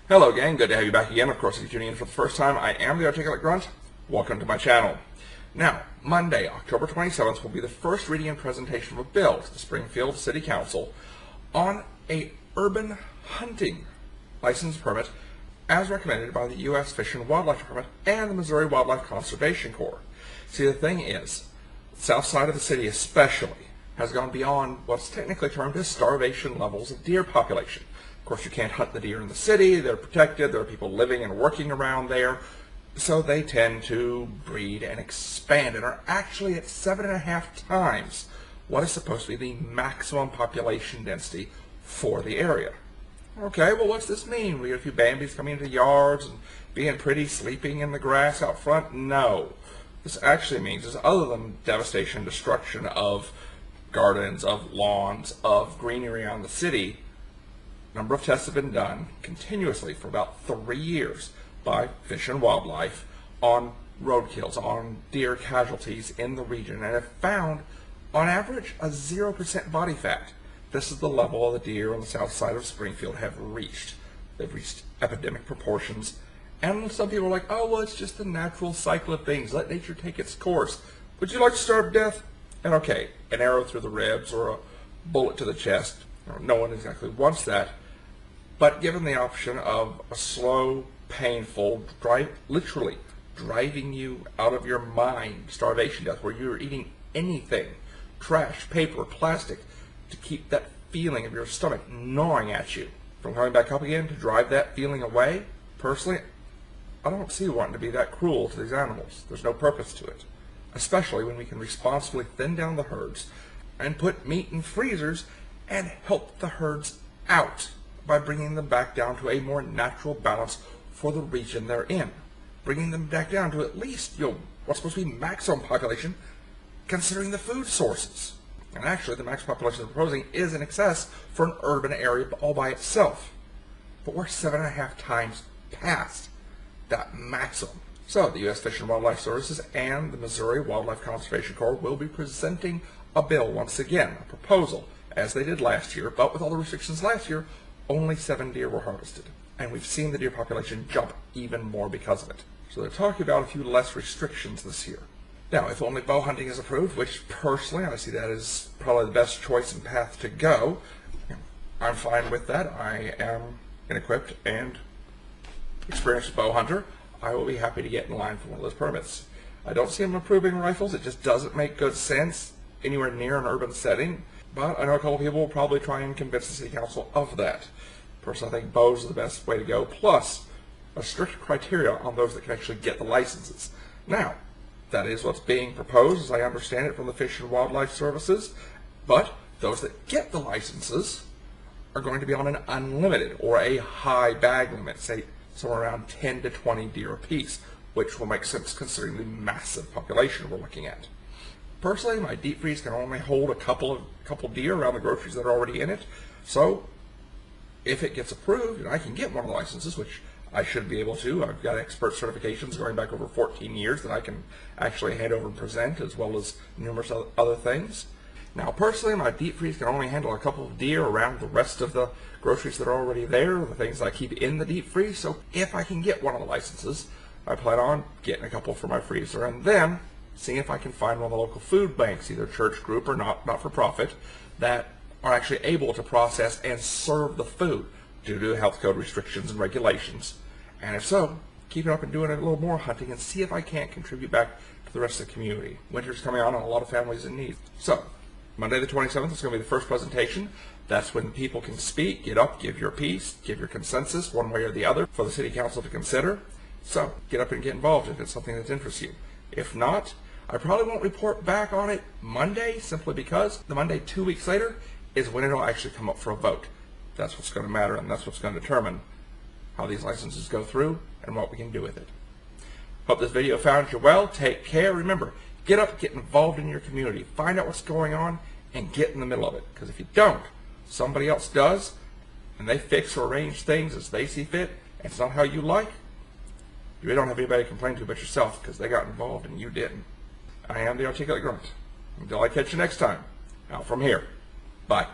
Hello gang, good to have you back again. Of course, if you're tuning in for the first time, I am the Articulate Grunt. Welcome to my channel. Now, Monday, October 27th will be the first reading and presentation of a bill to the Springfield City Council on a urban hunting license permit as recommended by the U.S. Fish and Wildlife Department and the Missouri Wildlife Conservation Corps. See, the thing is, the south side of the city especially has gone beyond what's technically termed as starvation levels of deer population. Of course, you can't hunt the deer in the city. They're protected. There are people living and working around there. So they tend to breed and expand and are actually at 7.5 times what is supposed to be the maximum population density for the area. Okay, well, what's this mean? We get a few Bambis coming into yards and being pretty, sleeping in the grass out front? No. This actually means is other than devastation and destruction of gardens, of lawns, of greenery around the city, a number of tests have been done continuously for about 3 years by Fish and Wildlife on roadkills, on deer casualties in the region, and have found, on average, a 0% body fat. This is the level the deer on the south side of Springfield have reached. They've reached epidemic proportions. And some people are like, oh, well, it's just the natural cycle of things. Let nature take its course. Would you like to starve to death? And okay, an arrow through the ribs or a bullet to the chest. No one exactly wants that. But given the option of a slow, painful, literally driving you out of your mind starvation death, where you're eating anything, trash, paper, plastic, to keep that feeling of your stomach gnawing at you, from coming back up again to drive that feeling away, personally, I don't see wanting to be that cruel to these animals. There's no purpose to it, especially when we can responsibly thin down the herds and put meat in freezers and help the herds out by bringing them back down to a more natural balance for the region they're in. Bringing them back down to at least, what's supposed to be maximum population, considering the food sources. And actually, the max population they're proposing is in excess for an urban area all by itself. But we're 7.5 times past that maximum. So, the U.S. Fish and Wildlife Services and the Missouri Wildlife Conservation Corps will be presenting a bill once again, a proposal, as they did last year, but with all the restrictions last year, only 7 deer were harvested. And we've seen the deer population jump even more because of it. So they're talking about a few less restrictions this year. Now, if only bow hunting is approved, which personally I see that as probably the best choice and path to go, I'm fine with that. I am an equipped and experienced bow hunter. I will be happy to get in line for one of those permits. I don't see them approving rifles. It just doesn't make good sense anywhere near an urban setting. But I know a couple people will probably try and convince the city council of that. Personally, I think bows are the best way to go, plus a strict criteria on those that can actually get the licenses. Now, that is what's being proposed, as I understand it, from the Fish and Wildlife Services. But those that get the licenses are going to be on an unlimited or a high bag limit, say somewhere around 10 to 20 deer apiece, which will make sense considering the massive population we're looking at. Personally, my deep freeze can only hold a couple deer around the groceries that are already in it. So, if it gets approved and I can get one of the licenses, which I should be able to, I've got expert certifications going back over 14 years that I can actually hand over and present, as well as numerous other things. Now, personally, my deep freeze can only handle a couple of deer around the rest of the groceries that are already there, the things I keep in the deep freeze. So, if I can get one of the licenses, I plan on getting a couple for my freezer, and then seeing if I can find one of the local food banks, either church group or not-for-profit, that are actually able to process and serve the food due to health code restrictions and regulations. And if so, keep it up and doing a little more hunting and see if I can't contribute back to the rest of the community. Winter's coming on and a lot of families in need. So, Monday the 27th is going to be the first presentation. That's when people can speak, get up, give your piece, give your consensus one way or the other for the city council to consider. So, get up and get involved if it's something that interests you. If not, I probably won't report back on it Monday, simply because the Monday 2 weeks later is when it'll actually come up for a vote. That's what's going to matter, and that's what's going to determine how these licenses go through and what we can do with it. Hope this video found you well. Take care. Remember, get up, get involved in your community. Find out what's going on and get in the middle of it. Because if you don't, somebody else does, and they fix or arrange things as they see fit, and it's not how you like, you really don't have anybody to complain to but yourself, because they got involved and you didn't. I am the Articulate Grunt. Until I catch you next time, out from here. Bye.